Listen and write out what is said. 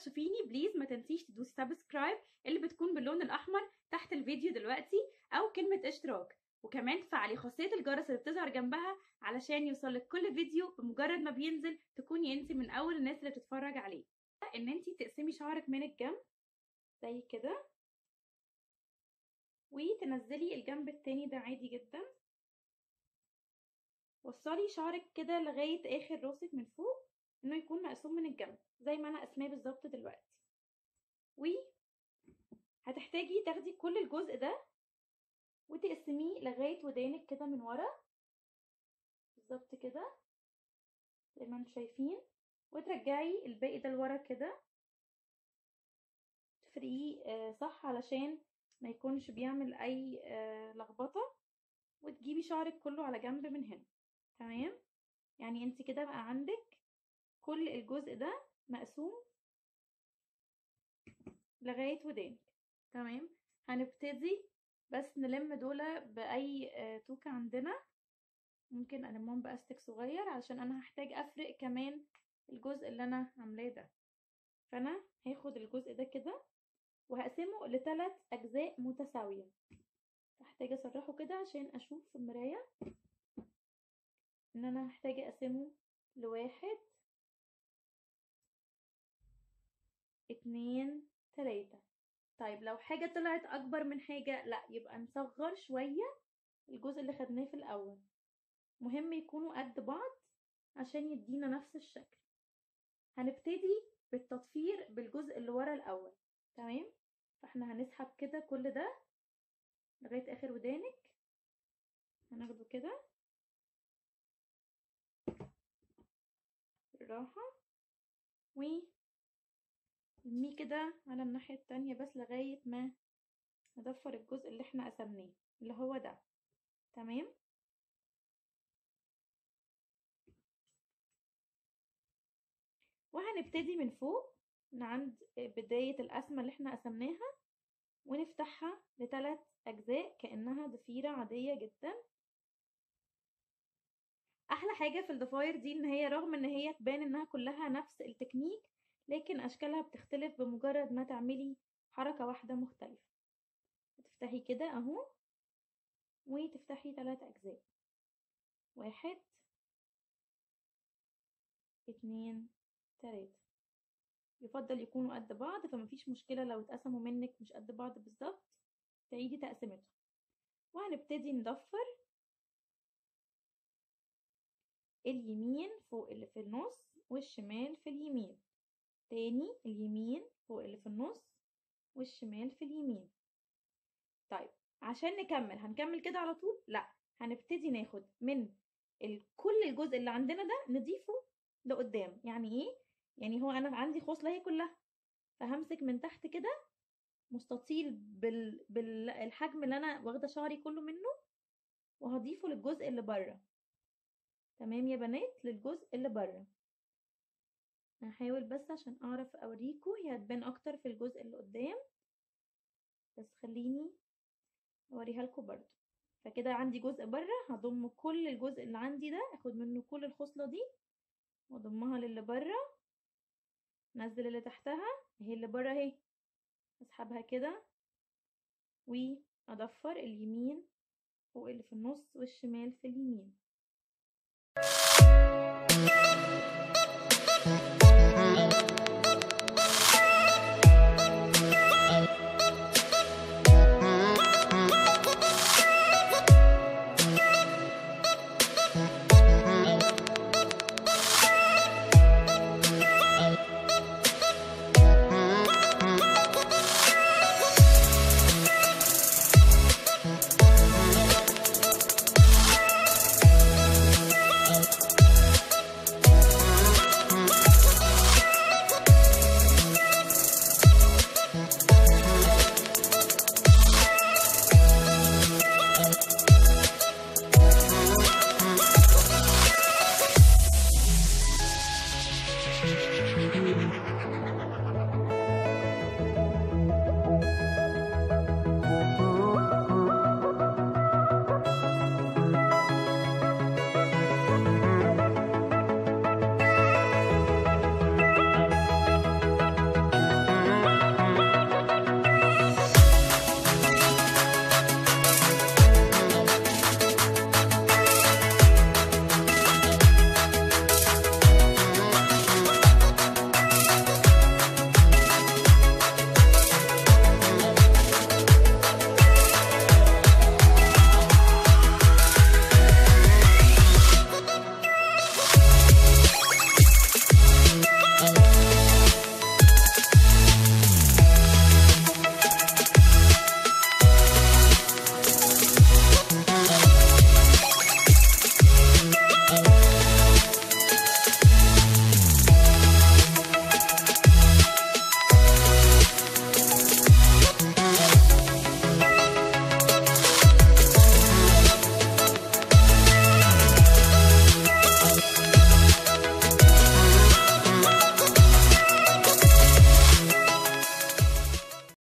تشوفيني بليز ما تنسيش تدوسي سبسكرايب اللي بتكون باللون الاحمر تحت الفيديو دلوقتي، او كلمة اشتراك، وكمان تفعلي خاصية الجرس اللي بتظهر جنبها علشان يوصلك كل فيديو بمجرد ما بينزل تكوني انتي من اول الناس اللي بتتفرج عليه. ان انتي تقسمي شعرك من الجنب زي كده وتنزلي الجنب التاني ده عادي جدا. وصلي شعرك كده لغاية اخر راسك من فوق انه يكون مقسوم من الجنب زي ما انا قسماه بالظبط دلوقتي. وهتحتاجي تاخدي كل الجزء ده وتقسميه لغاية ودانك كده من ورا بالظبط كده زي ما انتم شايفين، وترجعي الباقي ده لورا كده تفرقيه صح علشان ما يكونش بيعمل اي لخبطة، وتجيبي شعرك كله على جنب من هنا. تمام، يعني انت كده بقى عندك كل الجزء ده مقسوم لغاية ودانك. تمام، هنبتدي بس نلم دول بأي توكة عندنا، ممكن ألمهم بأستك صغير علشان أنا هحتاج أفرق كمان الجزء اللي أنا عاملاه ده. فأنا هاخد الجزء ده كده وهقسمه ل3 أجزاء متساوية. هحتاج أسرحه كده عشان أشوف في المراية إن أنا هحتاج أقسمه ل1 2 3. طيب لو حاجة طلعت أكبر من حاجة لأ، يبقى نصغر شوية الجزء اللي خدناه في الأول. مهم يكونوا قد بعض عشان يدينا نفس الشكل. هنبتدي بالتضفير بالجزء اللي ورا الأول. تمام، فاحنا هنسحب كده كل ده لغاية آخر ودانك، هناخده كده بالراحة ونرميه كده على الناحية التانية بس لغاية ما نضفر الجزء اللي احنا قسمناه اللي هو ده. تمام، وهنبتدي من فوق من عند بداية القسمة اللي احنا قسمناها ونفتحها ل3 أجزاء كأنها ضفيرة عادية جدا. احلى حاجة في الضفاير دي ان هي رغم ان هي تبان انها كلها نفس التكنيك، لكن اشكالها بتختلف بمجرد ما تعملي حركة واحدة مختلفة. تفتحي كده اهو وتفتحي 3 أجزاء، 1 2 3. يفضل يكونوا قد بعض، فمفيش مشكلة لو اتقسموا منك مش قد بعض بالظبط، تعيدي تقسيمتهم. وهنبتدي نضفر اليمين فوق اللي في النص والشمال في اليمين، تاني اليمين فوق اللي في النص والشمال في اليمين. طيب عشان نكمل هنكمل كده على طول؟ لا، هنبتدي ناخد من كل الجزء اللي عندنا ده نضيفه لقدام. يعني ايه؟ يعني هو انا عندي خصلة هي كلها، فهمسك من تحت كده مستطيل بالحجم اللي انا واخده شعري كله منه وهضيفه للجزء اللي بره. تمام يا بنات، للجزء اللي بره. هحاول بس عشان اعرف اوريكم، هي هتبان اكتر في الجزء اللي قدام بس خليني اوريها لكم برضو. فكده عندي جزء بره، هضم كل الجزء اللي عندي ده، اخد منه كل الخصلة دي واضمها للي بره، نزل اللي تحتها اهي اللي بره اهي، اسحبها كده واضفر اليمين فوق اللي في النص والشمال في اليمين.